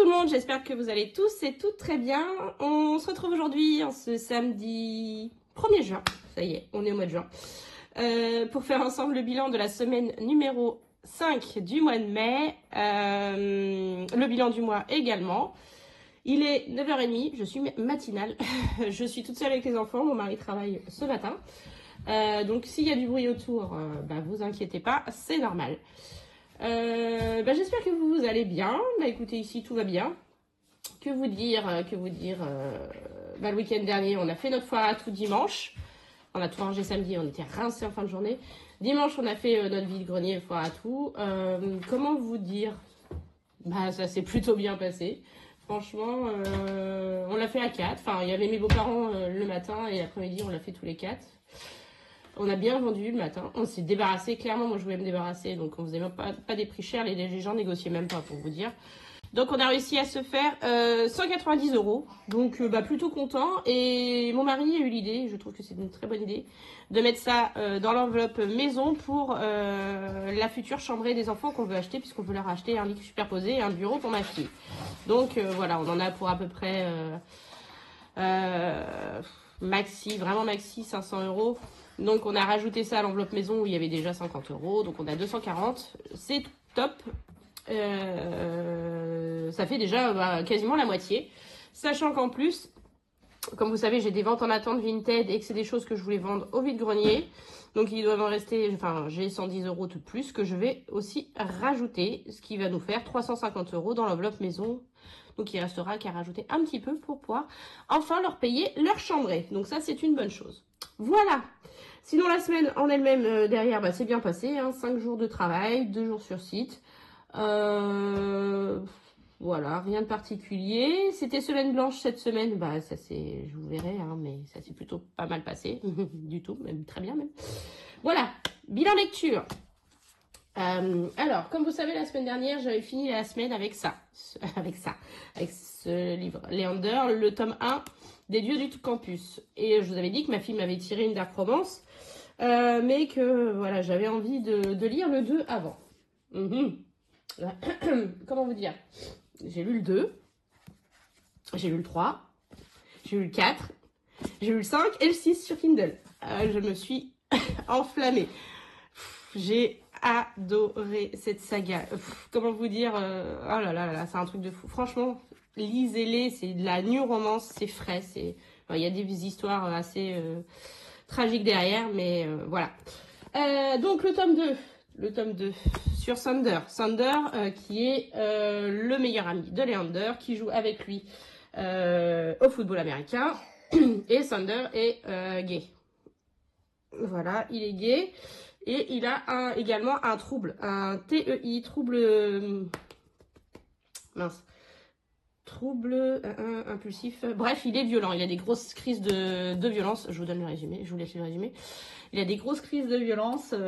tout le monde, j'espère que vous allez tous et toutes très bien. On se retrouve aujourd'hui, en ce samedi 1er juin, ça y est, on est au mois de juin, pour faire ensemble le bilan de la semaine numéro 5 du mois de mai, le bilan du mois également. Il est 9h30, je suis matinale, je suis toute seule avec les enfants, mon mari travaille ce matin. Donc s'il y a du bruit autour, vous inquiétez pas, c'est normal. J'espère que vous allez bien. Écoutez, ici tout va bien. Que vous dire le week-end dernier, on a fait notre foire à tout dimanche. On a tout rangé samedi, on était rincés en fin de journée. Dimanche, on a fait notre vide-grenier, foire à tout. Comment vous dire? Ça s'est plutôt bien passé. Franchement, on l'a fait à 4. Enfin, il y avait mes beaux-parents le matin et l'après-midi, on l'a fait tous les 4. On a bien vendu le matin, on s'est débarrassé, clairement moi je voulais me débarrasser, donc on faisait même pas des prix chers, les gens négociaient même pas pour vous dire. Donc on a réussi à se faire 190 €, donc plutôt content, et mon mari a eu l'idée, je trouve que c'est une très bonne idée, de mettre ça dans l'enveloppe maison pour la future chambrée des enfants qu'on veut acheter, puisqu'on veut leur acheter un lit superposé et un bureau pour ma fille. Donc voilà, on en a pour à peu près vraiment maxi 500 €. Donc on a rajouté ça à l'enveloppe maison où il y avait déjà 50 €, donc on a 240, c'est top. Ça fait déjà quasiment la moitié, sachant qu'en plus, comme vous savez, j'ai des ventes en attente Vinted et que c'est des choses que je voulais vendre au vide-grenier, donc il doit en rester, j'ai 110 € de plus que je vais aussi rajouter, ce qui va nous faire 350 € dans l'enveloppe maison. Donc il restera qu'à rajouter un petit peu pour pouvoir enfin leur payer leur chambrée. Donc ça, c'est une bonne chose. Voilà. Sinon, la semaine en elle-même, derrière, c'est bien passé. 5 jours de travail, 2 jours sur site. Voilà, rien de particulier. C'était semaine blanche cette semaine. Ça c'est, je vous verrai, mais ça s'est plutôt pas mal passé. Du tout, même très bien même. Voilà, bilan lecture. Alors, comme vous savez, la semaine dernière, j'avais fini la semaine avec ce livre, Léander, le tome 1 des dieux du campus. Et je vous avais dit que ma fille m'avait tiré une dark romance, mais que voilà, j'avais envie de lire le 2 avant. Comment vous dire? J'ai lu le 2, j'ai lu le 3, j'ai lu le 4, j'ai lu le 5 et le 6 sur Kindle. Je me suis enflammée. J'ai adoré cette saga. Comment vous dire, oh là là, c'est un truc de fou. Franchement, lisez-les, c'est de la new romance, c'est frais, il y a des histoires assez tragiques derrière, mais voilà. Donc le tome 2 sur Sander. Sander qui est le meilleur ami de Leander, qui joue avec lui au football américain, et Sander est gay. Voilà, il est gay. Et il a également un trouble, un TEI, trouble impulsif. Bref, il est violent, il a des grosses crises de violence. Je vous donne le résumé, je vous laisse le résumé. Il a des grosses crises de violence, il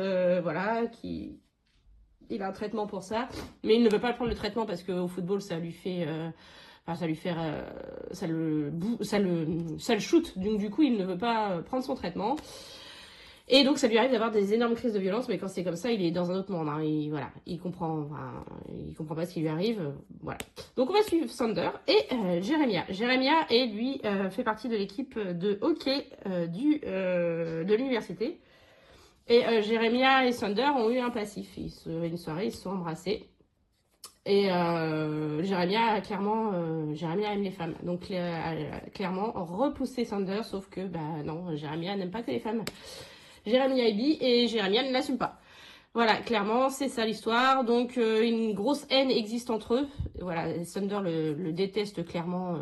a un traitement pour ça, mais il ne veut pas prendre le traitement parce qu'au football, ça lui fait... ça le shoot, donc du coup, il ne veut pas prendre son traitement. Et donc ça lui arrive d'avoir des énormes crises de violence, mais quand c'est comme ça, il est dans un autre monde. Il comprend pas ce qui lui arrive. Voilà. Donc on va suivre Sander et Jérémia. Jérémia lui fait partie de l'équipe de hockey de l'université. Et Jérémia et Sander ont eu un passif. Une soirée, ils se sont embrassés. Et Jérémia aime les femmes. Donc clairement repoussé Sander, sauf que non, Jérémia n'aime pas que les femmes. Jérémia est bi et Jérémia ne l'assume pas. Voilà, clairement, c'est ça l'histoire. Donc, une grosse haine existe entre eux. Voilà, Sander le déteste clairement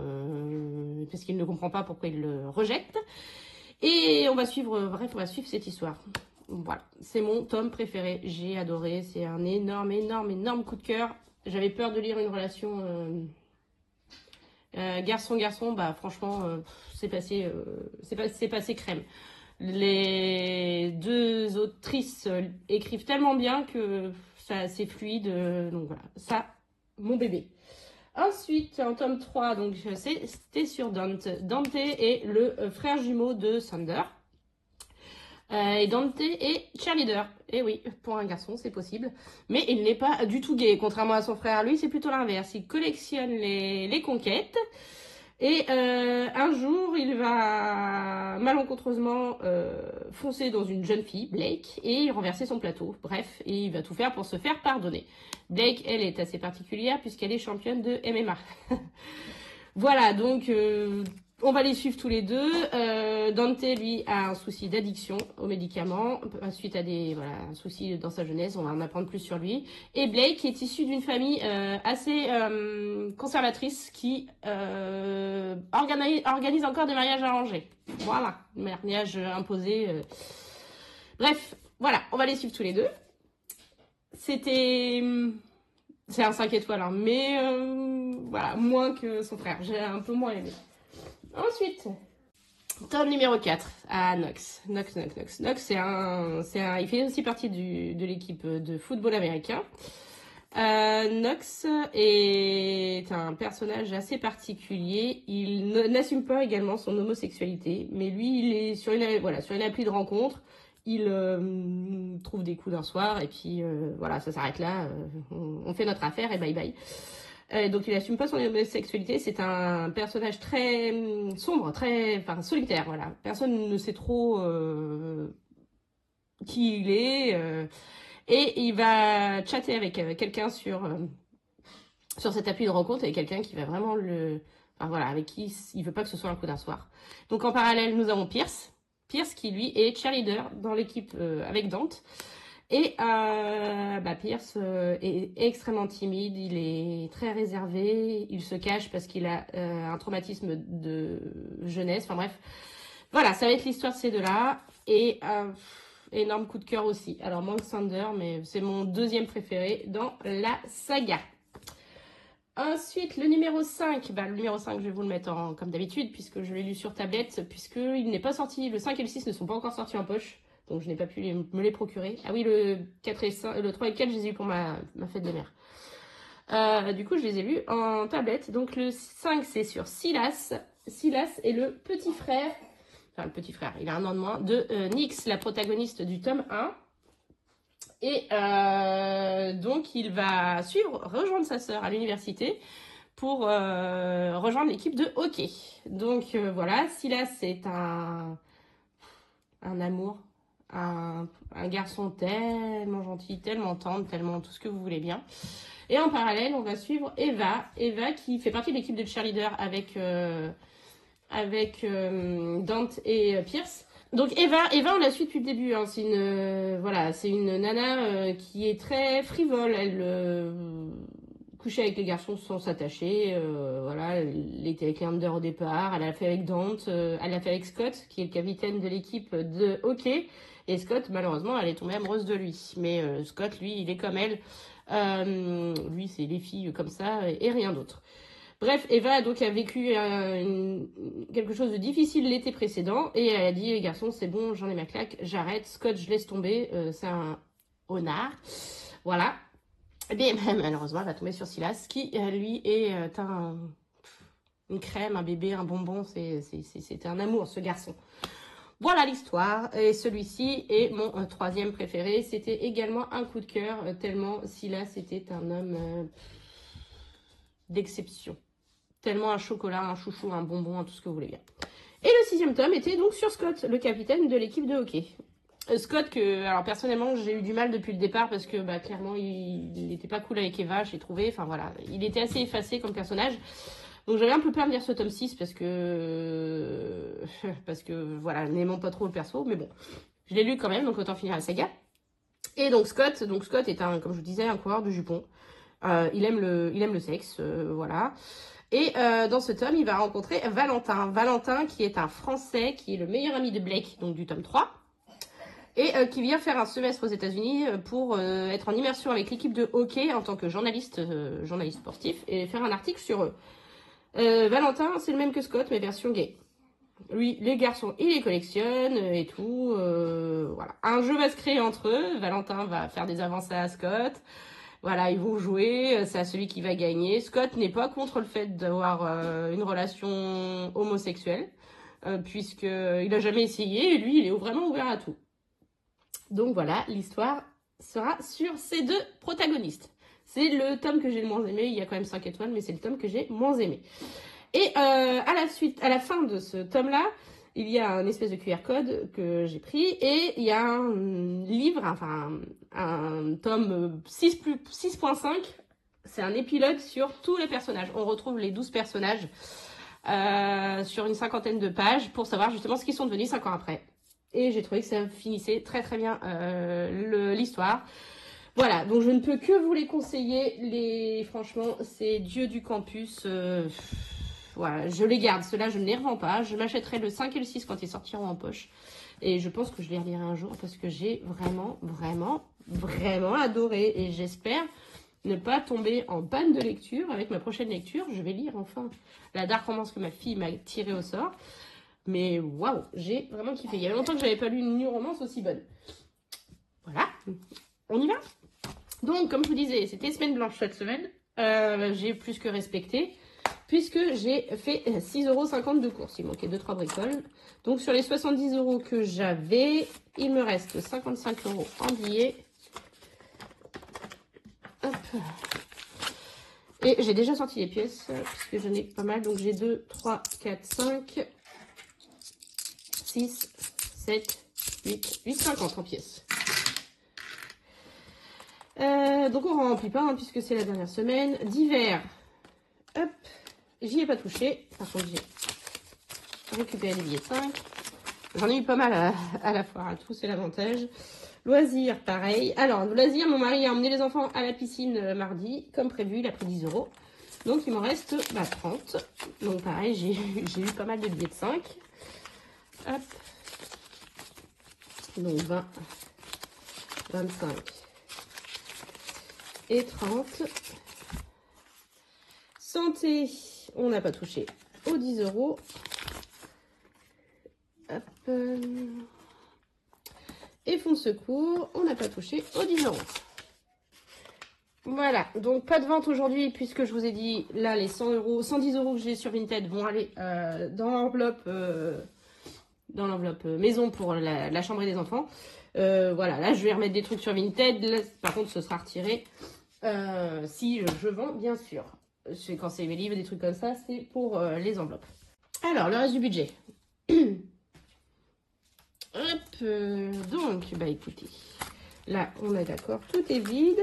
parce qu'il ne comprend pas pourquoi il le rejette. Et on va suivre cette histoire. Voilà, c'est mon tome préféré. J'ai adoré. C'est un énorme coup de cœur. J'avais peur de lire une relation garçon-garçon. Franchement, c'est passé crème. Les deux autrices écrivent tellement bien que c'est fluide. Donc voilà, ça, mon bébé. Ensuite, en tome 3, donc c'était sur Dante. Dante est le frère jumeau de Sander. Et Dante est cheerleader. Et oui, pour un garçon, c'est possible. Mais il n'est pas du tout gay. Contrairement à son frère, lui, c'est plutôt l'inverse. Il collectionne les conquêtes. Et un jour, il va malencontreusement foncer dans une jeune fille, Blake, et renverser son plateau. Bref, et il va tout faire pour se faire pardonner. Blake, elle, est assez particulière puisqu'elle est championne de MMA. Voilà, donc on va les suivre tous les deux. Dante, lui, a un souci d'addiction aux médicaments suite à un souci dans sa jeunesse. On va en apprendre plus sur lui. Et Blake est issu d'une famille assez conservatrice qui organise encore des mariages arrangés. Voilà, mariage imposé. Bref, voilà, on va les suivre tous les deux. C'est un 5 étoiles, hein, mais voilà, moins que son frère. J'ai un peu moins aimé. Ensuite, tome numéro 4 à Nox. Nox, il fait aussi partie de l'équipe de football américain. Nox est un personnage assez particulier. Il n'assume pas également son homosexualité, mais lui, il est sur une appli de rencontre. Il trouve des coups d'un soir et puis voilà, ça s'arrête là. On fait notre affaire et bye bye. Donc il n'assume pas son homosexualité. C'est un personnage très sombre, solitaire. Voilà, personne ne sait trop qui il est. Et il va chatter avec quelqu'un sur cette appli de rencontre, avec quelqu'un qui va vraiment avec qui il veut pas que ce soit un coup d'un soir. Donc en parallèle, nous avons Pierce qui lui est cheerleader dans l'équipe avec Dante. Et Pierce est extrêmement timide, il est très réservé, il se cache parce qu'il a un traumatisme de jeunesse. Enfin bref, voilà, ça va être l'histoire de ces deux-là. Et énorme coup de cœur aussi. Alors Monk Sander, mais c'est mon deuxième préféré dans la saga. Ensuite, le numéro 5. Le numéro 5, je vais vous le mettre comme d'habitude, puisque je l'ai lu sur tablette, puisqu'il n'est pas sorti. Le 5 et le 6 ne sont pas encore sortis en poche, donc je n'ai pas pu me les procurer. Ah oui, le 3 et le 4, je les ai eu pour ma fête des mères. Du coup, je les ai lus en tablette. Donc le 5, c'est sur Silas. Silas est le petit frère, il a un an de moins, de Nyx, la protagoniste du tome 1. Et donc, il va rejoindre sa sœur à l'université pour rejoindre l'équipe de hockey. Donc, voilà, Silas, c'est un amour, un garçon tellement gentil, tellement tendre, tellement tout ce que vous voulez bien. Et en parallèle, on va suivre Eva qui fait partie de l'équipe de cheerleader avec Dante et Pierce. Donc Eva, on la suit depuis le début. Hein. C'est une nana qui est très frivole. Elle couchait avec les garçons sans s'attacher. Elle était avec Leander au départ. Elle l'a fait avec Dante. Elle l'a fait avec Scott, qui est le capitaine de l'équipe de hockey. Et Scott, malheureusement, elle est tombée amoureuse de lui. Mais Scott, lui, il est comme elle. Lui, c'est les filles comme ça et rien d'autre. Bref, Eva donc a vécu quelque chose de difficile l'été précédent et elle a dit les garçons c'est bon, j'en ai ma claque, j'arrête, Scott je laisse tomber, c'est un honnard, voilà. Et bien malheureusement elle va tomber sur Silas qui lui est une crème, un bébé, un bonbon, c'était un amour ce garçon. Voilà l'histoire et celui-ci est mon troisième préféré, c'était également un coup de cœur tellement Silas était un homme d'exception. Tellement un chocolat, un chouchou, un bonbon, tout ce que vous voulez bien. Et le 6e tome était donc sur Scott, le capitaine de l'équipe de hockey. Scott, alors personnellement, j'ai eu du mal depuis le départ parce que clairement, il n'était pas cool avec Eva, j'ai trouvé. Enfin voilà, il était assez effacé comme personnage. Donc j'avais un peu peur de lire ce tome 6 parce que voilà, n'aimant pas trop le perso, mais bon, je l'ai lu quand même, donc autant finir la saga. Et donc Scott est comme je vous disais, un coureur de jupons. Il aime le sexe, voilà. Et dans ce tome, il va rencontrer Valentin. Valentin, qui est un Français, qui est le meilleur ami de Blake, donc du tome 3. Et qui vient faire un semestre aux États-Unis pour être en immersion avec l'équipe de hockey en tant que journaliste sportif et faire un article sur eux. Valentin, c'est le même que Scott, mais version gay. Lui, les garçons, il les collectionne et tout. Voilà. Un jeu va se créer entre eux. Valentin va faire des avancées à Scott. Voilà, ils vont jouer, c'est à celui qui va gagner. Scott n'est pas contre le fait d'avoir une relation homosexuelle, puisqu'il n'a jamais essayé, et lui, il est vraiment ouvert à tout. Donc voilà, l'histoire sera sur ces deux protagonistes. C'est le tome que j'ai le moins aimé, il y a quand même 5 étoiles, mais c'est le tome que j'ai moins aimé. Et à la fin de ce tome-là, il y a un espèce de QR code que j'ai pris et il y a un livre, enfin un tome 6.5. C'est un épilogue sur tous les personnages. On retrouve les 12 personnages sur une 50aine de pages pour savoir justement ce qu'ils sont devenus 5 ans après. Et j'ai trouvé que ça finissait très très bien l'histoire. Voilà, donc je ne peux que vous les conseiller. Franchement, c'est Dieu du campus. Voilà, je les garde. Ceux-là, je ne les revends pas. Je m'achèterai le 5 et le 6 quand ils sortiront en poche. Et je pense que je les relirai un jour parce que j'ai vraiment, vraiment, vraiment adoré. Et j'espère ne pas tomber en panne de lecture. Avec ma prochaine lecture, je vais lire enfin la Dark Romance que ma fille m'a tirée au sort. Mais waouh, j'ai vraiment kiffé. Il y avait longtemps que je n'avais pas lu une New Romance aussi bonne. Voilà, on y va. Donc, comme je vous disais, c'était semaine blanche cette semaine. J'ai plus que respecté, puisque j'ai fait 6,50 € de courses. Il manquait 2-3 bricoles. Donc, sur les 70 € que j'avais, il me reste 55 € en billets. Hop. Et j'ai déjà sorti les pièces, puisque j'en ai pas mal. Donc, j'ai 2, 3, 4, 5, 6, 7, 8,50 en pièces. Donc on ne remplit pas hein, puisque c'est la dernière semaine d'hiver. Hop, j'y ai pas touché. Par contre, j'ai récupéré les billets de 5. J'en ai eu pas mal à la foire à tout, c'est l'avantage. Loisirs, pareil. Alors, loisirs, mon mari a emmené les enfants à la piscine mardi, comme prévu, il a pris 10 €. Donc, il m'en reste 30. Donc, pareil, j'ai eu pas mal de billets de 5. Hop. Donc, 20, 25. Et 30. Santé, on n'a pas touché aux 10 €. Hop. Et fonds de secours, on n'a pas touché aux 10 €. Voilà, donc pas de vente aujourd'hui puisque je vous ai dit, là, les 100 €, 110 € que j'ai sur Vinted vont aller dans l'enveloppe maison pour la chambre des enfants. Voilà, là, je vais remettre des trucs sur Vinted. Là, par contre, ce sera retiré. Si je vends, bien sûr. Quand c'est mes livres, des trucs comme ça, c'est pour les enveloppes. Alors, le reste du budget. Hop, donc, bah écoutez, là, on est d'accord, tout est vide.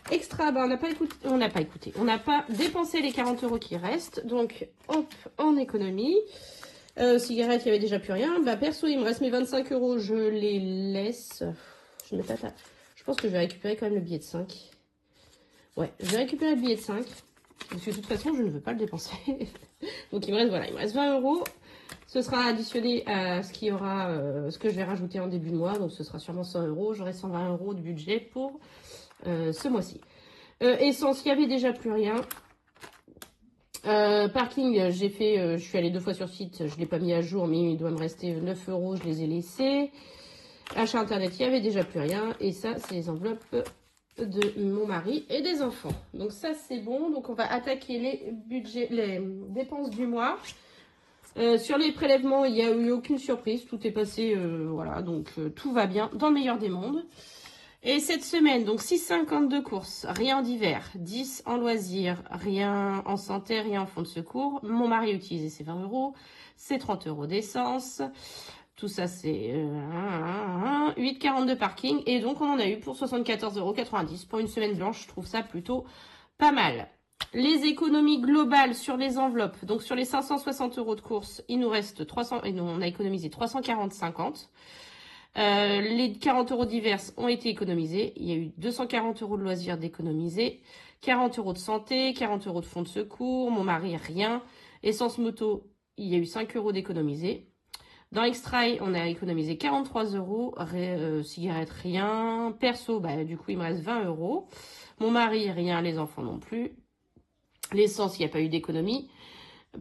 Extra, bah, on n'a pas dépensé les 40 € qui restent. Donc, hop, en économie. Cigarettes, il n'y avait déjà plus rien. Bah, perso, il me reste mes 25 €, je les laisse. Je pense que je vais récupérer quand même le billet de 5. Ouais, je vais récupérer le billet de 5. Parce que de toute façon, je ne veux pas le dépenser. Donc, il me reste 20 €. Ce sera additionné à ce qu'il y aura, ce que je vais rajouter en début de mois. Donc, ce sera sûrement 100 €. J'aurai 120 € de budget pour ce mois-ci. Essence, il n'y avait déjà plus rien. Parking, je suis allée 2 fois sur site. Je ne l'ai pas mis à jour, mais il doit me rester 9 €. Je les ai laissés. Achat internet, il n'y avait déjà plus rien. Et ça, c'est les enveloppes de mon mari et des enfants. Donc ça, c'est bon. Donc, on va attaquer les dépenses du mois. Sur les prélèvements, il n'y a eu aucune surprise. Tout est passé, voilà. Donc, tout va bien dans le meilleur des mondes. Et cette semaine, donc 6,52 courses, rien en d'hiver, 10 en loisirs, rien en santé, rien en fonds de secours. Mon mari a utilisé ses 20 €, ses 30 € d'essence. Tout ça, c'est 8,42 parking. Et donc, on en a eu pour 74,90 € pour une semaine blanche. Je trouve ça plutôt pas mal. Les économies globales sur les enveloppes. Donc, sur les 560 € de course, il nous reste 300, et nous, on a économisé 340,50 €. Les 40 € divers ont été économisés. Il y a eu 240 € de loisirs d'économiser, 40 € de santé, 40 € de fonds de secours. Mon mari, rien. Essence moto, il y a eu 5 € d'économiser. Dans Extra, on a économisé 43 €. Cigarettes, rien. Perso, bah, du coup, il me reste 20 €. Mon mari, rien. Les enfants non plus. L'essence, il n'y a pas eu d'économie.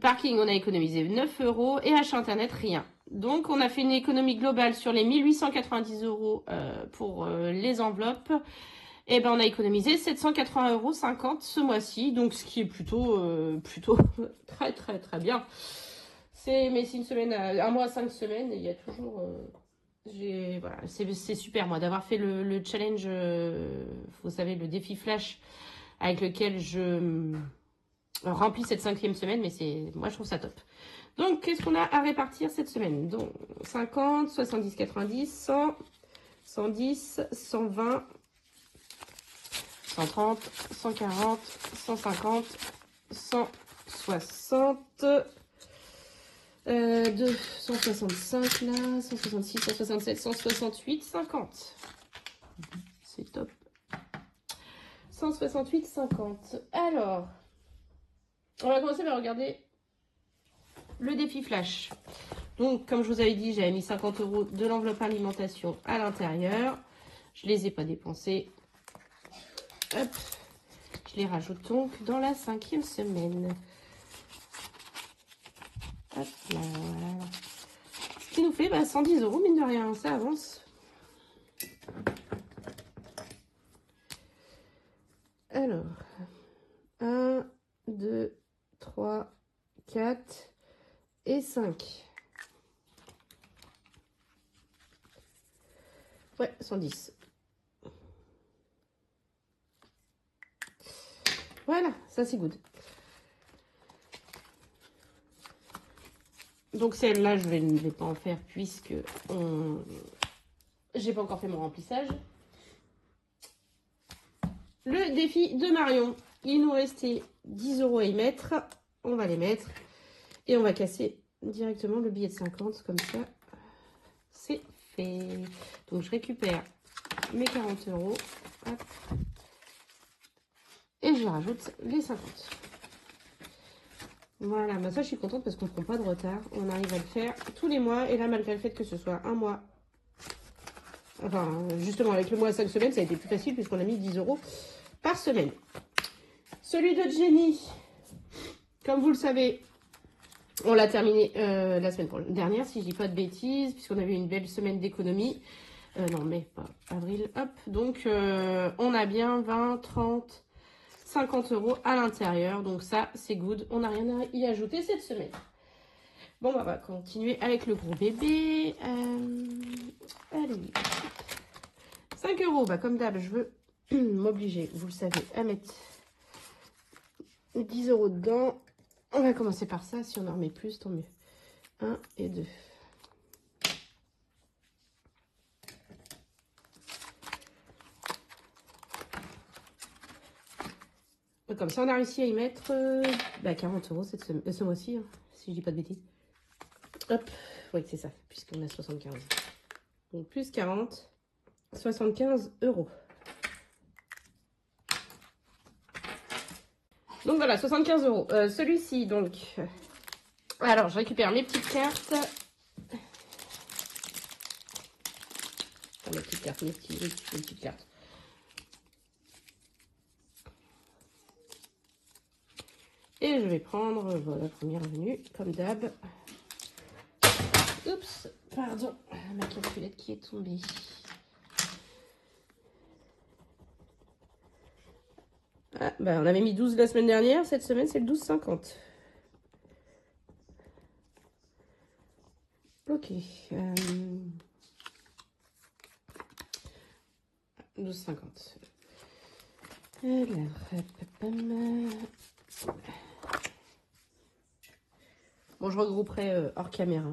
Parking, on a économisé 9 € et achat internet, rien. Donc, on a fait une économie globale sur les 1890 € pour les enveloppes. Et ben, on a économisé 780,50 € ce mois-ci. Donc, ce qui est plutôt très, très, très bien. Mais c'est une semaine, un mois à 5 semaines et il y a toujours Voilà, c'est super, moi, d'avoir fait le challenge, vous savez, le défi flash avec lequel je remplis cette 5e semaine, mais moi, je trouve ça top. Donc, qu'est-ce qu'on a à répartir cette semaine? Donc, 50, 70, 90, 100, 110, 120, 130, 140, 150, 160, 165 là, 166, 167, 168, 50. C'est top. 168, 50. Alors, on va commencer par regarder le défi flash. Donc, comme je vous avais dit, j'avais mis 50 € de l'enveloppe alimentation à l'intérieur. Je ne les ai pas dépensés. Hop. Je les rajoute donc dans la 5e semaine. Hop là, voilà. Ce qui nous fait 110 €, mine de rien, ça avance. Alors, 1, 2, 3, 4 et 5. Ouais, 110. Voilà, ça c'est good. Donc celle-là, je ne vais pas en faire puisque j'ai pas encore fait mon remplissage. Le défi de Marion. Il nous restait 10 € à y mettre. On va les mettre. Et on va casser directement le billet de 50. Comme ça, c'est fait. Donc je récupère mes 40 €. Hop. Et je rajoute les 50. Voilà, ça je suis contente parce qu'on ne prend pas de retard. On arrive à le faire tous les mois. Et là, malgré le fait que ce soit un mois, enfin justement avec le mois à 5 semaines, ça a été plus facile puisqu'on a mis 10 € par semaine. Celui de Jenny, comme vous le savez, on l'a terminé la semaine dernière, si je dis pas de bêtises, puisqu'on avait une belle semaine d'économie. Non, mais pas avril, hop. Donc, on a bien 20, 30, 50 € à l'intérieur. Donc ça, c'est good. On n'a rien à y ajouter cette semaine. Bon, on va continuer avec le gros bébé. Allez. 5 €. Comme d'hab, je veux m'obliger, vous le savez, à mettre 10 € dedans. On va commencer par ça. Si on en remet plus, tant mieux. 1 et 2. Comme ça, on a réussi à y mettre 40 € ce mois-ci, hein, si je dis pas de bêtises. Hop, oui, c'est ça, puisqu'on a 75. Donc, plus 40, 75 €. Donc, voilà, 75 €. Celui-ci, donc... alors, je récupère mes petites cartes. Enfin, mes petites cartes, mes petites cartes. Et je vais prendre, voilà, première venue, comme d'hab. Oups, pardon, ma calculette qui est tombée. Ah, on avait mis 12 la semaine dernière, cette semaine c'est le 12,50. Ok. 12,50. Alors, bon, je regrouperai hors caméra.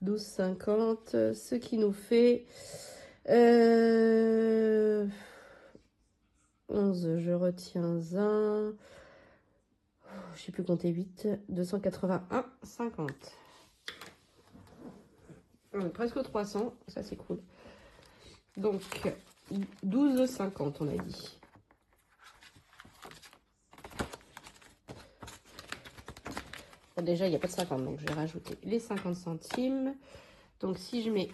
12,50, ce qui nous fait 11, je retiens 1. Je sais plus compter 8, 281,50. Presque 300, ça c'est cool. Donc 12,50 on a dit. Bon, déjà il n'y a pas de 50, donc je vais rajouter les 50 centimes. Donc si je mets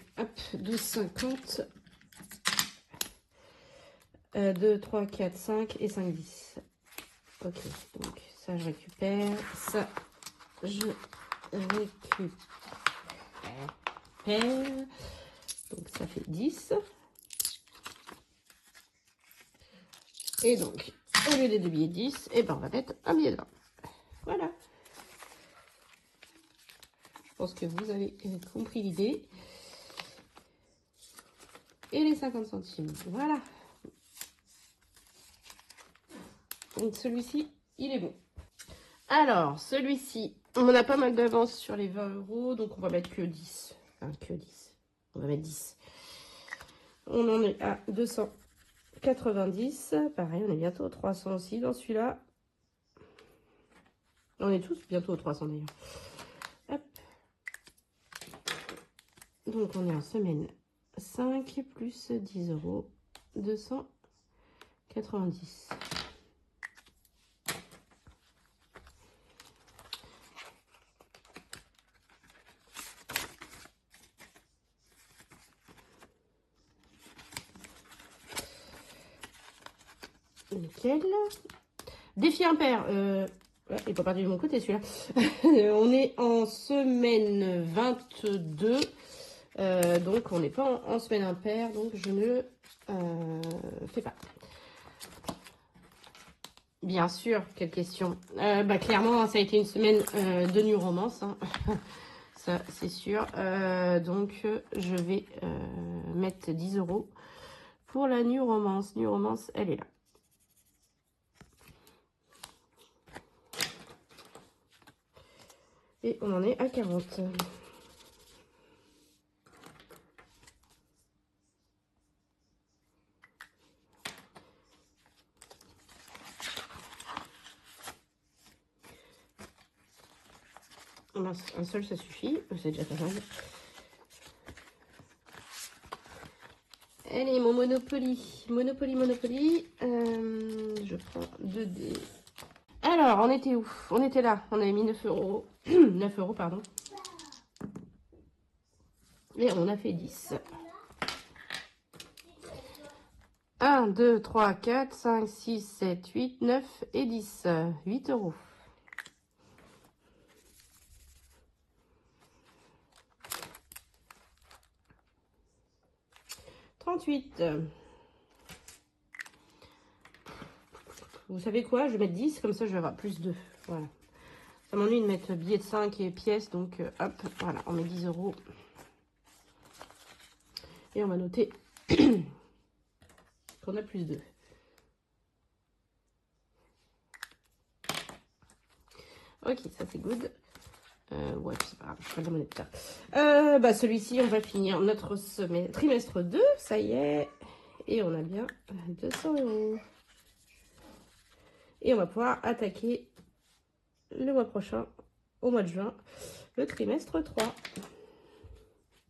12,50, 2, 3, 4, 5 et 5, 10. Ok, donc ça je récupère, ça je récupère. Donc ça fait 10. Et donc, au lieu des 2 billets 10, et on va mettre un billet de 20. Voilà. Je pense que vous avez compris l'idée. et les 50 centimes. Voilà. Donc celui-ci, il est bon. Alors, celui-ci, on a pas mal d'avance sur les 20 €, donc on va mettre que 10. Enfin, que 10. On va mettre 10. On en est à 290. Pareil, on est bientôt aux 300 aussi dans celui-là. On est tous bientôt aux 300 d'ailleurs. Hop. Donc, on est en semaine 5 plus 10 €. 290. Nickel. Défi impair. Ouais, il n'est pas perdu de mon côté celui-là. On est en semaine 22. Donc on n'est pas en semaine impair. Donc je ne fais pas. Bien sûr, quelle question. Clairement, ça a été une semaine de New Romance. Hein. Ça, c'est sûr. Donc je vais mettre 10 € pour la New Romance. New Romance, elle est là. Et on en est à 40. Un seul, ça suffit. C'est déjà pas mal. Allez, mon Monopoly. Monopoly. Je prends 2 dés. Alors, on était où? On était là. On avait mis 9 €. 9 €, pardon. Et on a fait 10. 1, 2, 3, 4, 5, 6, 7, 8, 9 et 10. 8 €. 38. Vous savez quoi? Je vais mettre 10, comme ça je vais avoir plus 2. Voilà. Ça m'ennuie de mettre billets de 5 et pièces, donc hop, voilà, on met 10 €. Et on va noter qu'on a plus 2. Ok, ça c'est good. Ouais, c'est pas grave, je ferai de la monnaie de ça. Celui-ci, on va finir notre semaine, trimestre 2, ça y est. Et on a bien 200 €. Et on va pouvoir attaquer le mois prochain, au mois de juin, le trimestre 3.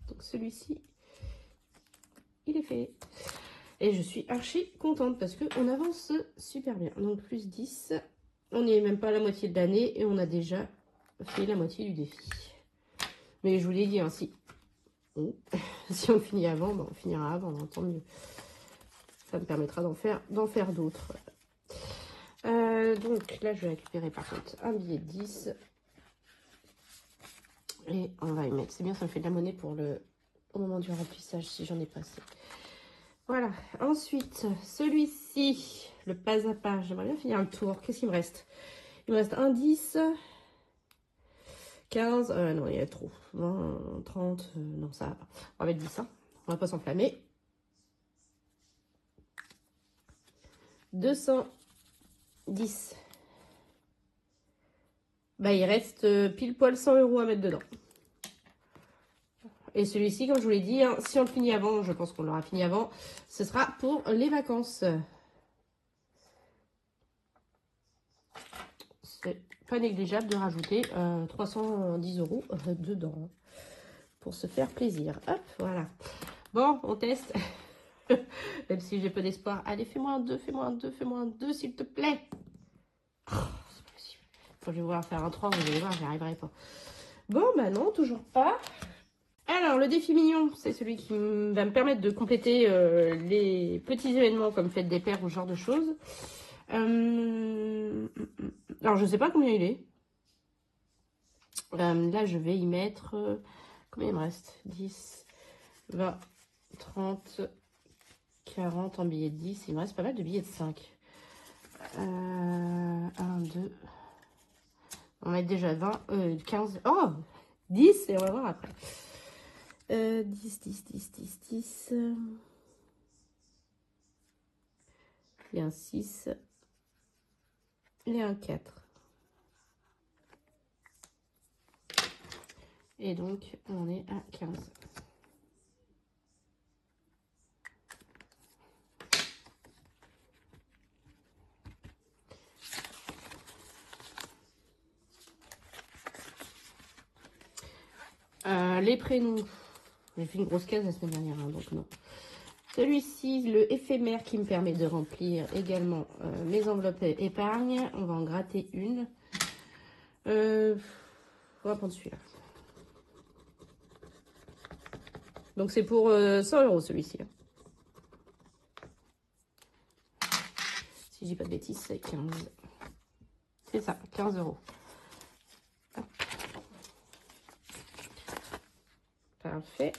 Donc celui-ci, il est fait. Et je suis archi contente parce qu'on avance super bien. Donc plus 10, on n'est même pas à la moitié de l'année et on a déjà fait la moitié du défi. Mais je vous l'ai dit, hein, si on le finit avant, on finira avant, hein, tant mieux. Ça me permettra d'en faire d'autres. Donc là, je vais récupérer par contre un billet de 10. Et on va y mettre. C'est bien, ça me fait de la monnaie au moment du remplissage si j'en ai pas assez. Voilà. Ensuite, celui-ci, le pas à pas. J'aimerais bien finir le tour. Qu'est-ce qu'il me reste? Il me reste un 10, 15. Non, il y a trop. 20, 30. Non, ça va pas. On va mettre 10. Hein. On va pas s'enflammer. 210. Il reste pile poil 100 € à mettre dedans. Et celui-ci, comme je vous l'ai dit, hein, si on le finit avant, je pense qu'on l'aura fini avant, ce sera pour les vacances. C'est pas négligeable de rajouter 310 € dedans pour se faire plaisir. Hop, voilà. Bon, on teste. Même si j'ai peu d'espoir. Allez, fais-moi un 2, fais-moi un 2, fais-moi un 2, s'il te plaît. Oh, c'est pas possible. Quand je vais vouloir faire un 3, vous allez voir, j'y arriverai pas. Bon, non, toujours pas. Alors, le défi mignon, c'est celui qui va me permettre de compléter les petits événements comme fête des pères ou ce genre de choses. Alors, je sais pas combien il est. Là, je vais y mettre... combien il me reste? 10, 20, 30, 40 en billets de 10. Il me reste pas mal de billets de 5. 1, 2... On va mettre déjà 20, 15... Oh 10 et on va voir après. 10, 10, 10, 10, 10... il y a un 6 et un 4. Et donc, on est à 15. Les prénoms. J'ai fait une grosse case la semaine dernière, hein, donc non. Celui-ci, le éphémère qui me permet de remplir également mes enveloppes épargne. On va en gratter une. On va prendre celui-là. Donc c'est pour 100 € celui-ci. Hein. Si je dis pas de bêtises, c'est 15. C'est ça, 15 €. Hop. Parfait.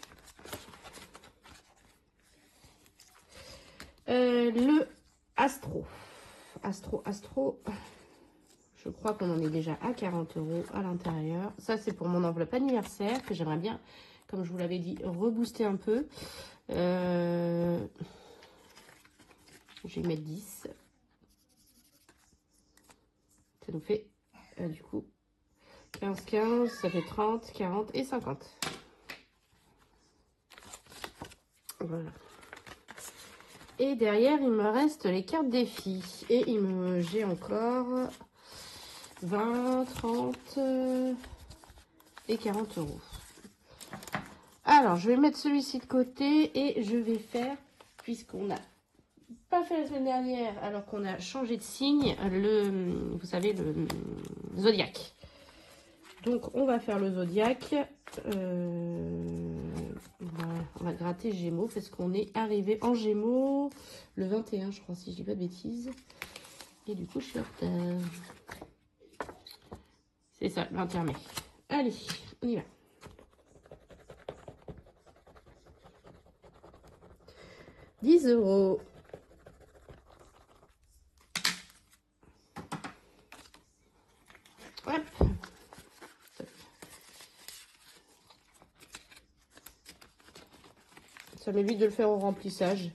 Le Astro. Astro. Je crois qu'on en est déjà à 40 € à l'intérieur. Ça, c'est pour mon enveloppe anniversaire que j'aimerais bien, comme je vous l'avais dit, rebooster un peu. Je vais mettre 10. Ça nous fait, du coup, 15, ça fait 30, 40 et 50. Voilà. Et derrière, il me reste les cartes défis. Et j'ai encore 20, 30 et 40 €. Alors, je vais mettre celui-ci de côté et je vais faire, puisqu'on n'a pas fait la semaine dernière, alors qu'on a changé de signe, vous savez, le zodiaque. Donc, on va faire le zodiaque. On va gratter Gémeaux parce qu'on est arrivé en Gémeaux le 21, je crois, si je dis pas de bêtises. Et du coup, je suis en retard. C'est ça, le 21 mai. Allez, on y va. 10 €. Hop. Ça m'évite de le faire au remplissage.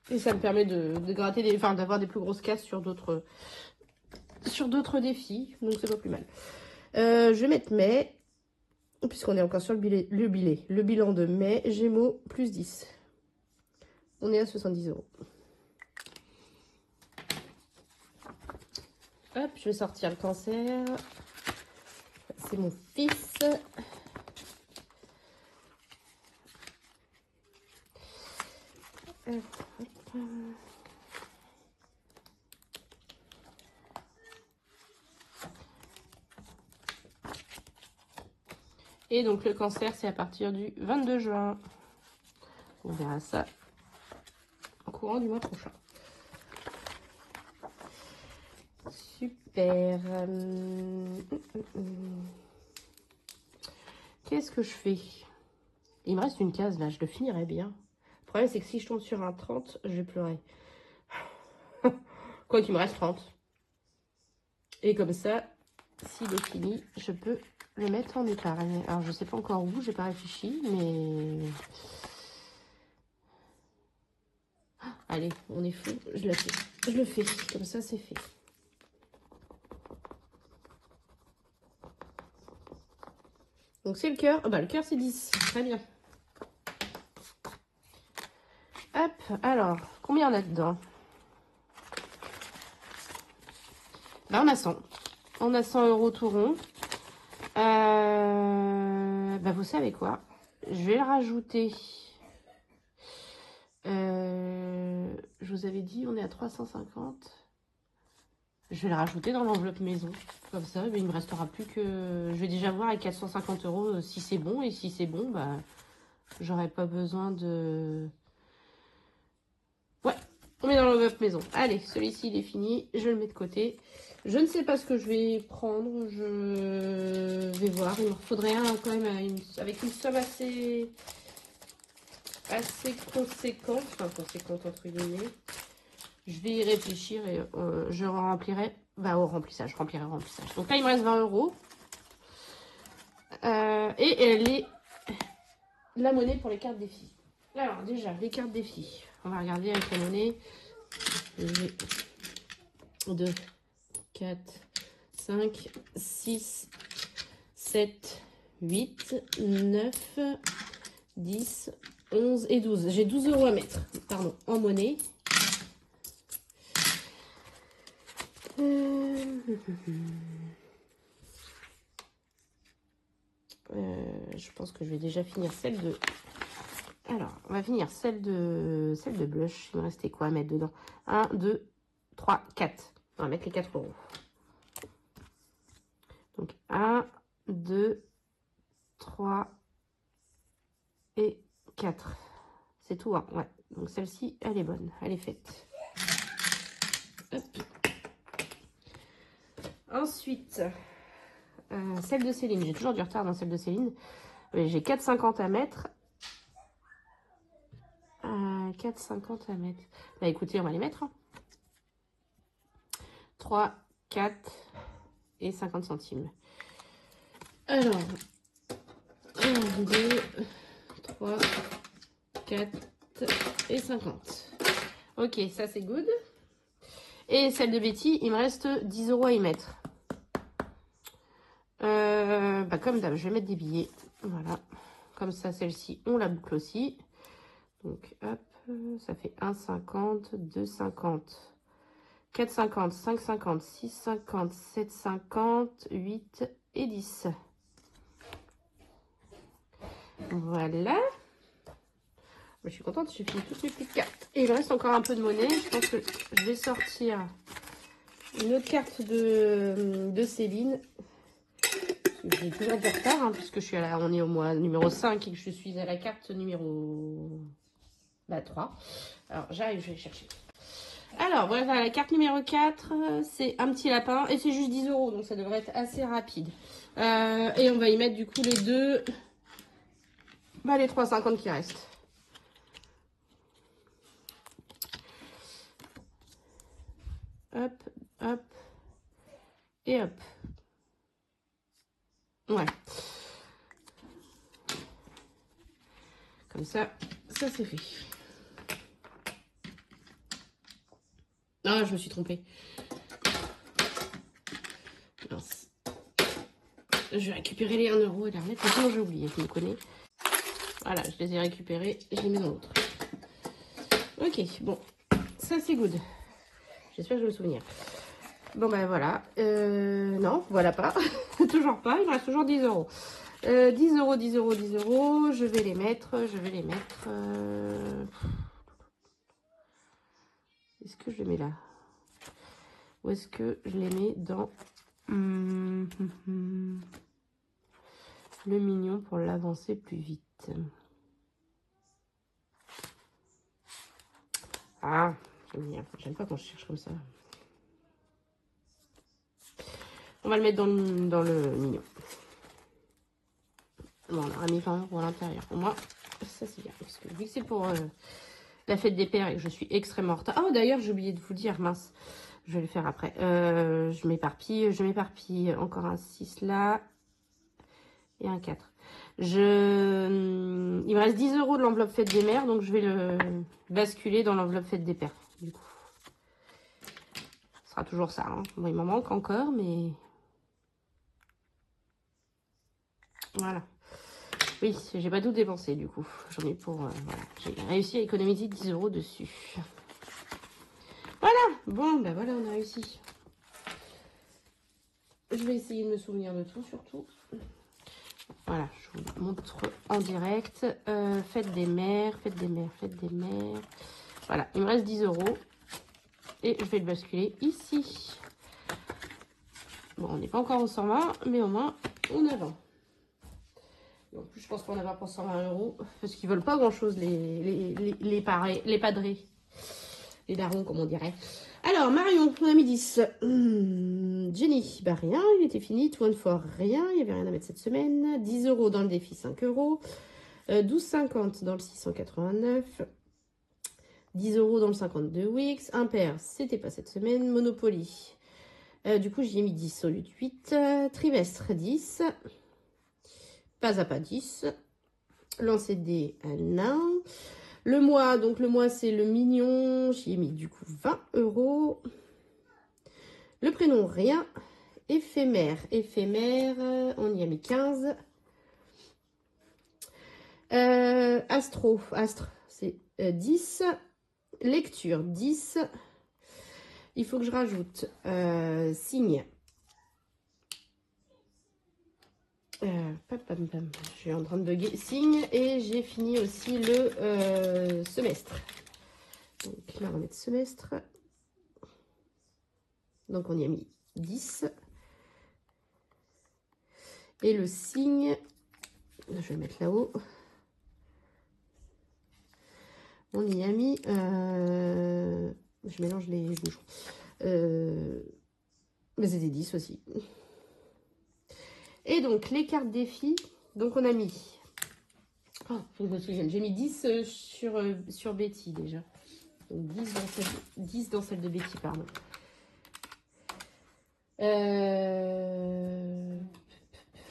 Et ça me permet de gratter d'avoir des plus grosses cases sur d'autres défis. Donc c'est pas plus mal. Je vais mettre mai, puisqu'on est encore sur le bilan de mai. Gémeaux, plus 10. On est à 70 €. Hop, je vais sortir le cancer. C'est mon fils. Hop. Et donc le cancer, c'est à partir du 22 juin. On verra ça au courant du mois prochain. Super. Qu'est-ce que je fais? Il me reste une case là, je le finirai bien. Le problème, c'est que si je tombe sur un 30, je vais pleurer. Quoi qu'il me reste 30. Et comme ça, s'il est fini, je peux le mettre en épargne. Alors, je sais pas encore où, j'ai pas réfléchi, mais... Allez, on est fou, je le fais. Je le fais, comme ça, c'est fait. Donc, c'est le cœur. Oh, bah, le cœur, c'est 10. Très bien. Hop, alors, combien on a dedans? Bah, on a 100. On a 100 € tout rond. Bah, vous savez quoi? Je vais le rajouter. Je vous avais dit, on est à 350. Je vais le rajouter dans l'enveloppe maison. Comme ça, mais il me restera plus que... Je vais déjà voir à 450 € si c'est bon. Et si c'est bon, bah, j'aurai pas besoin de... Ouais, on met dans l'enveloppe maison. Allez, celui-ci, il est fini. Je le mets de côté. Je ne sais pas ce que je vais prendre. Je vais voir. Il me faudrait un quand même avec une somme assez conséquente. Enfin, conséquente entre guillemets. Je vais y réfléchir et je remplirai. Bah, au remplissage. Je remplirai au remplissage. Donc là, il me reste 20 €. Et la monnaie pour les cartes défis. Alors, déjà, les cartes défis. On va regarder avec la monnaie. J'ai 2, 4, 5, 6, 7, 8, 9, 10, 11 et 12. J'ai 12 € à mettre, pardon, en monnaie. Je pense que je vais déjà finir celle de... Alors, on va finir celle de blush. Il me restait quoi à mettre dedans? 1, 2, 3, 4. On va mettre les 4 €. Donc, 1, 2, 3 et 4. C'est tout, hein? Ouais. Donc, celle-ci, elle est bonne. Elle est faite. Hop. Ensuite, celle de Céline. J'ai toujours du retard dans celle de Céline. J'ai 4,50 à mettre. 4,50 à mettre. Bah écoutez, on va les mettre. Hein. 3, 4 et 50 centimes. Alors, 1, 2, 3, 4 et 50. Ok, ça c'est good. Et celle de Betty, il me reste 10 € à y mettre. Bah comme d'hab, je vais mettre des billets. Voilà. Comme ça, celle-ci, on la boucle aussi. Donc, hop, ça fait 1,50, 2,50, 4,50, 5,50, 6,50, 7,50, 8 et 10. Voilà. Je suis contente, j'ai fini toutes mes petites cartes. Et il me reste encore un peu de monnaie. Je pense que je vais sortir une autre carte de Céline. J'ai toujours du retard, hein, puisque je suis on est au mois numéro 5 et que je suis à la carte numéro 3. Alors, j'arrive, je vais chercher. Alors, voilà, la carte numéro 4, c'est un petit lapin et c'est juste 10 €, donc ça devrait être assez rapide. Et on va y mettre du coup les deux, les 3,50 qui restent. Hop, hop, et hop. Ouais. Comme ça, ça c'est fait. Ah, je me suis trompée. Mince. Je vais récupérer les 1 € et les remettre. Sinon, j'ai oublié, je me connais. Voilà, je les ai récupérés. Je les mets dans l'autre. Ok, bon. Ça, c'est good. J'espère que je vais me souvenir. Bon, ben voilà. Non, voilà pas. Toujours pas. Il me reste toujours 10 €. 10 €, 10 €, 10 €. Je vais les mettre. Est-ce que je les mets là? Ou est-ce que je les mets dans le mignon pour l'avancer plus vite? Ah, j'aime pas quand je cherche comme ça. On va le mettre dans le mignon. Bon, on aura mis 20 € à l'intérieur. Pour moi, ça c'est bien. Parce que vu que c'est pour la fête des pères et que je suis extrêmement en retard. Oh, d'ailleurs, j'ai oublié de vous dire, mince. Je vais le faire après. Je m'éparpille. Encore un 6 là. Et un 4. Il me reste 10 € de l'enveloppe fête des mères. Donc, je vais le basculer dans l'enveloppe fête des pères. Du coup. Ce sera toujours ça. Hein. Bon, il m'en manque encore, mais... Voilà. Oui, j'ai pas tout dépensé, du coup. J'en ai pour... voilà. J'ai réussi à économiser 10 € dessus. Voilà. Bon, ben voilà, on a réussi. Je vais essayer de me souvenir de tout, surtout. Voilà, je vous montre en direct. Fête des mères. Voilà, il me reste 10 €. Et je vais le basculer ici. Bon, on n'est pas encore au 120, mais au moins, on a 20. En plus, je pense qu'on a pour 120 €. Parce qu'ils veulent pas grand-chose, les padrés. Les darons, comme on dirait. Alors, Marion, on a mis 10. Jenny, bah rien, il était fini. Tout one for rien, il n'y avait rien à mettre cette semaine. 10 € dans le défi, 5 €. 12,50 dans le 689. 10 € dans le 52 Wix. Impair, c'était pas cette semaine. Monopoly. Du coup, j'y ai mis 10 au lieu de 8. Trimestre, 10. Pas à pas, 10. Lancer des nains. Le mois, donc le mois, c'est le mignon. J'y ai mis du coup 20 €. Le prénom, rien. Éphémère, on y a mis 15. Astre, c'est 10. Lecture, 10. Il faut que je rajoute signe. Je suis en train de bugger. Signe, et j'ai fini aussi le semestre. Donc là, on va mettre semestre. Donc on y a mis 10. Et le signe, je vais le mettre là-haut. On y a mis, je mélange les bouchons. Mais c'était 10 aussi. Et donc les cartes défis, donc on a mis, oh, faut que je me souvienne, j'ai mis 10 sur Betty déjà. Donc 10 dans celle de Betty, pardon.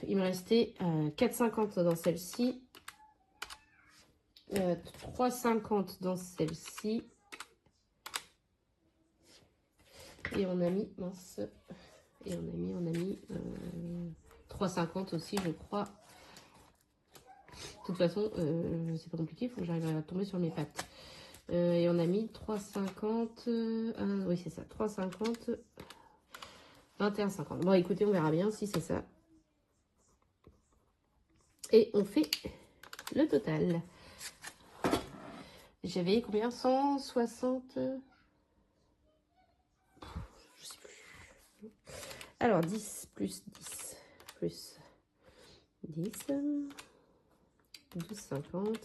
Il me restait 4,50 dans celle-ci. 3,50 dans celle-ci. Et on a mis, mince, et on a mis 3,50 aussi, je crois. De toute façon, c'est pas compliqué, il faut que j'arrive à tomber sur mes pattes. Et on a mis 3,50, oui c'est ça, 3,50, 21,50. Bon écoutez, on verra bien si c'est ça. Et on fait le total. J'avais combien? 160, je sais plus. Alors 10 plus 10 plus 10, 12,50,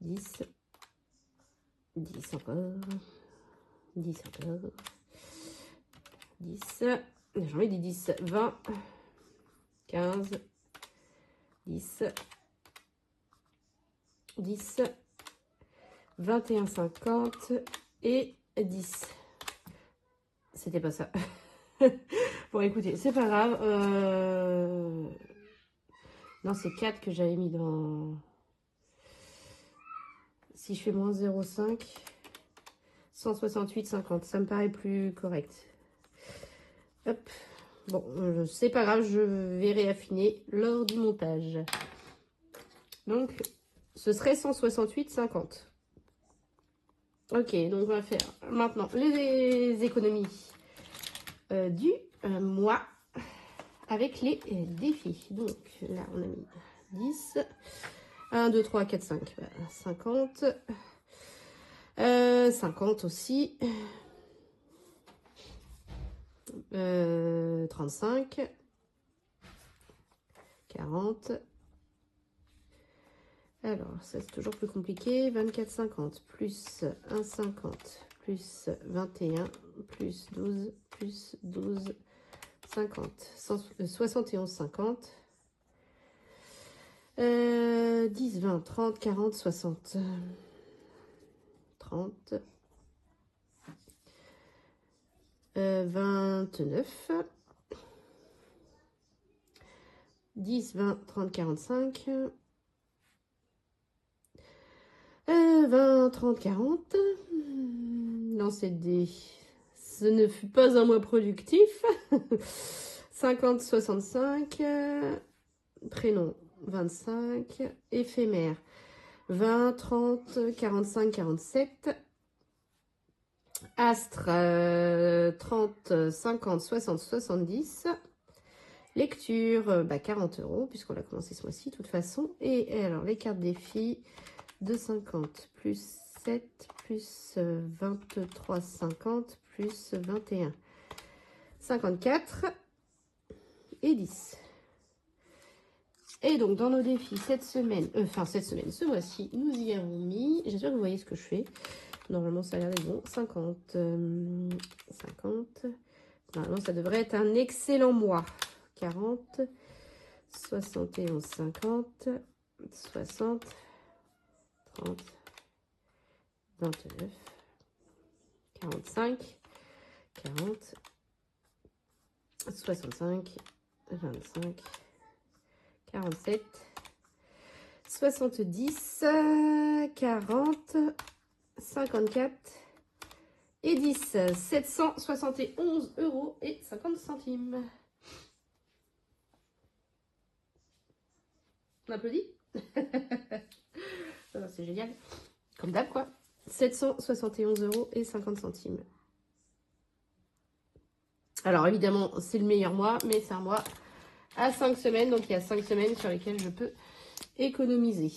10, 10 encore, 10 encore, 10, j'en ai dit 10, 20, 15, 10, 10, 21,50 et 10. C'était pas ça. Bon, écoutez, c'est pas grave. Non, c'est 4 que j'avais mis dans... Si je fais moins 0,5, 168,50. Ça me paraît plus correct. Hop. Bon, c'est pas grave, je vais réaffiner lors du montage. Donc, ce serait 168,50. Ok, donc on va faire maintenant les économies du mois avec les défis. Donc là, on a mis 10. 1, 2, 3, 4, 5. 50. 50 aussi. 35. 40. Alors, ça c'est toujours plus compliqué. 24,50 plus 1,50 plus 21 plus 12 plus 12, 50. 71,50. 10, 20, 30, 40, 60. 30. 29. 10, 20, 30, 45. 20, 30, 40. Lancer des... Ce ne fut pas un mois productif. 50, 65. Prénom, 25. Éphémère, 20, 30, 45, 47. Astre, 30, 50, 60, 70. Lecture, 40 € puisqu'on l'a commencé ce mois-ci de toute façon. Et alors, les cartes défis, 2,50 plus 7 plus 23,50 plus 21. 54 et 10. Et donc, dans nos défis, ce mois-ci, nous y avons mis, j'espère que vous voyez ce que je fais. Normalement, ça a l'air d'être bon. 50. 50. Normalement, ça devrait être un excellent mois. 40. 71, 50. 60. 30. 29. 45. 40. 65. 25. 47. 70, 40, 54 et 10. 771 € et 50 centimes. On applaudit. C'est génial. Comme d'hab, quoi. 771 € et 50 centimes. Alors, évidemment, c'est le meilleur mois, mais c'est un mois à 5 semaines. Donc, il y a 5 semaines sur lesquelles je peux économiser.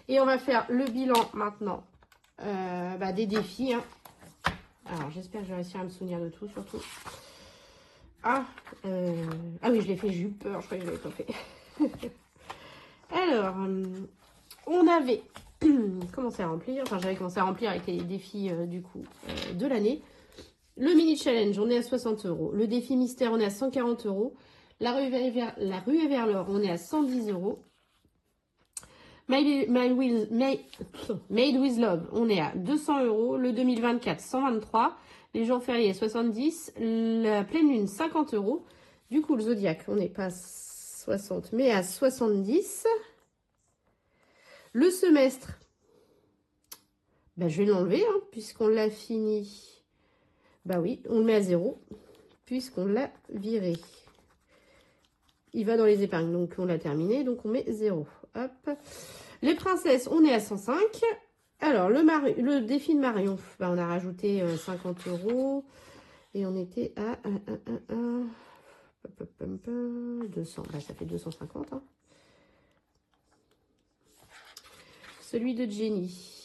Et on va faire le bilan maintenant des défis. Hein. Alors, j'espère que je vais réussir à me souvenir de tout, surtout. Ah oui, je l'ai fait, j'ai eu peur, je crois que je l'avais pas fait. Alors, on avait commencé à remplir, enfin j'avais commencé à remplir avec les défis du coup de l'année. Le mini challenge, on est à 60 €. Le défi mystère, on est à 140 €. La rue vers l'or, on est à 110 €. Made with Love, on est à 200 €. Le 2024, 123. Les jours fériés, 70. La pleine lune, 50 €. Du coup, le zodiaque, on n'est pas à 60, mais à 70. Le semestre, je vais l'enlever, hein, puisqu'on l'a fini. Bah oui, on le met à 0, puisqu'on l'a viré. Il va dans les épargnes, donc on l'a terminé, donc on met 0. Hop. Les princesses, on est à 105. Alors, le défi de Marion, on a rajouté 50 €. Et on était à 200. Ça fait 250. Hein. Celui de Jenny.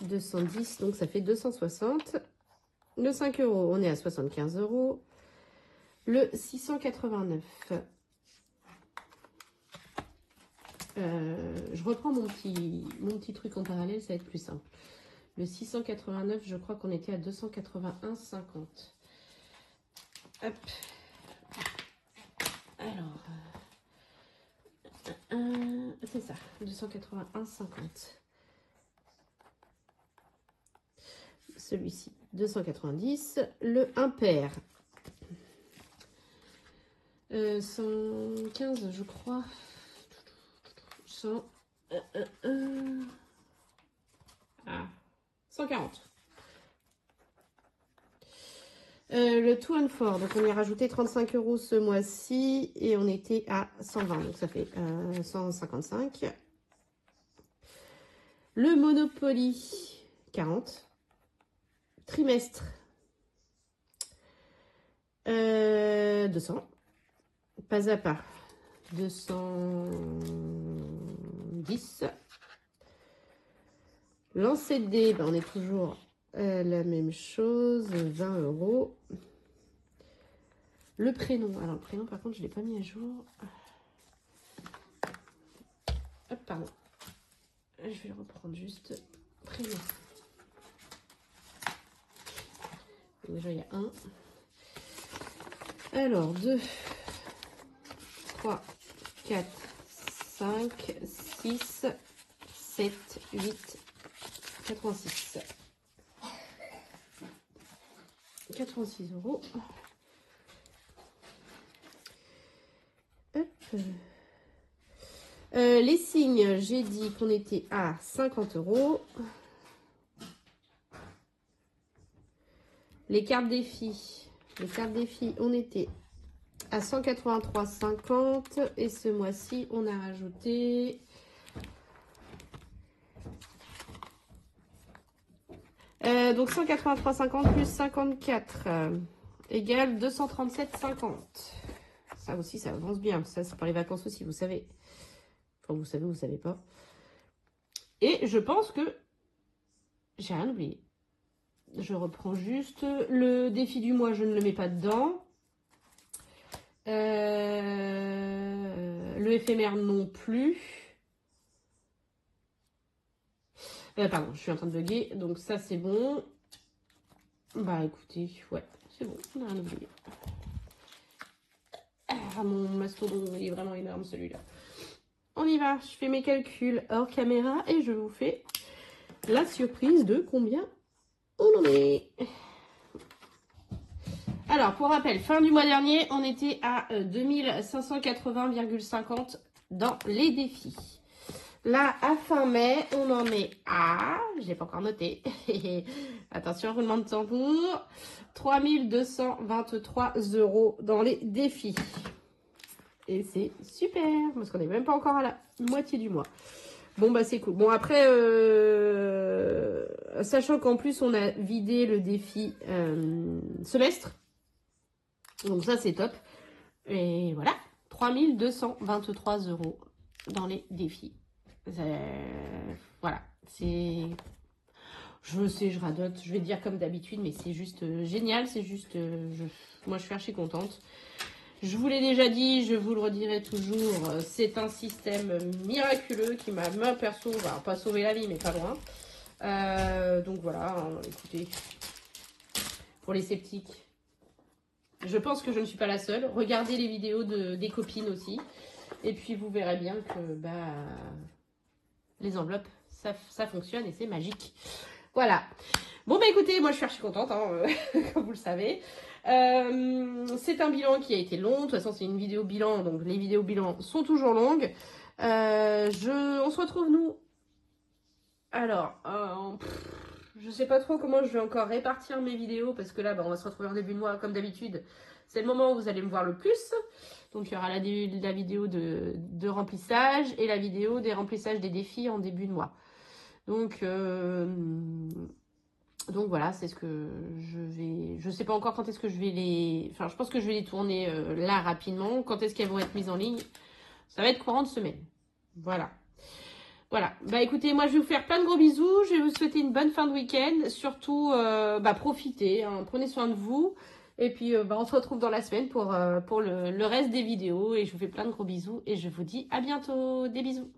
« 210, donc ça fait 260. Le 5 €, on est à 75 €. Le 689. Je reprends mon petit truc en parallèle, ça va être plus simple. Le 689, je crois qu'on était à 281,50. Hop. Alors, c'est ça, 281,50. Celui-ci, 290. Le impair, 115, je crois. 100. 140. Le Two and Four, donc on y a rajouté 35 € ce mois-ci et on était à 120, donc ça fait 155. Le Monopoly, 40. Trimestre, 200. Pas à pas, 210. Lancer de dés, on est toujours la même chose, 20 €. Le prénom, alors le prénom par contre je ne l'ai pas mis à jour. Hop, pardon. Je vais le reprendre juste. Prénom. Déjà il y a 1. Alors 2, 3, 4, 5, 6, 7, 8, 86. 86 €. Hop. Les signes, j'ai dit qu'on était à 50 €. Les cartes défis, on était à 183,50 et ce mois-ci, on a rajouté donc 183,50 plus 54 égale 237,50. Ça aussi, ça avance bien. Ça, c'est pour les vacances aussi, vous savez. Enfin, vous savez, vous savez pas. Et je pense que j'ai rien oublié. Je reprends juste le défi du mois, je ne le mets pas dedans. Le éphémère non plus. Pardon, je suis en train de bugger. Donc ça, c'est bon. Bah écoutez, ouais, c'est bon, on n'a rien oublié. Ah, mon mastodon, il est vraiment énorme celui-là. On y va, je fais mes calculs hors caméra et je vous fais la surprise de combien on en est. Alors, pour rappel, fin du mois dernier, on était à 2580,50 dans les défis. Là, à fin mai, on en est à... Je l'ai pas encore noté. Attention, roulement de tambour. 3223 € dans les défis. Et c'est super, parce qu'on n'est même pas encore à la moitié du mois. Bon, bah c'est cool. Bon, après, sachant qu'en plus, on a vidé le défi semestre. Donc ça, c'est top. Et voilà, 3223 € dans les défis. Voilà, c'est... Je sais, je radote, je vais dire comme d'habitude, mais c'est juste génial, c'est juste... moi, je suis archi contente. Je vous l'ai déjà dit, je vous le redirai toujours, c'est un système miraculeux qui m'a, moi, perso, bah, pas sauvé la vie, mais pas loin. Donc voilà, hein, écoutez, pour les sceptiques, je pense que je ne suis pas la seule. Regardez les vidéos des copines aussi. Et puis, vous verrez bien que bah, les enveloppes, ça fonctionne et c'est magique. Voilà. Bon, bah écoutez, moi, je suis archi contente, hein, comme vous le savez. C'est un bilan qui a été long. De toute façon, c'est une vidéo bilan. Donc, les vidéos bilan sont toujours longues. On se retrouve, nous. Alors, je sais pas trop comment je vais encore répartir mes vidéos. Parce que là, bah, on va se retrouver en début de mois, comme d'habitude. C'est le moment où vous allez me voir le plus. Donc, il y aura la vidéo de remplissage et la vidéo des remplissages des défis en début de mois. Donc voilà, c'est ce que je vais... Je sais pas encore quand est-ce que je vais les... Enfin, je pense que je vais les tourner là rapidement. Quand est-ce qu'elles vont être mises en ligne? Ça va être courant de semaine. Voilà. Voilà. Bah écoutez, moi je vais vous faire plein de gros bisous. Je vais vous souhaiter une bonne fin de week-end. Surtout, bah profitez. Hein. Prenez soin de vous. Et puis, bah, on se retrouve dans la semaine pour le reste des vidéos. Et je vous fais plein de gros bisous. Et je vous dis à bientôt. Des bisous.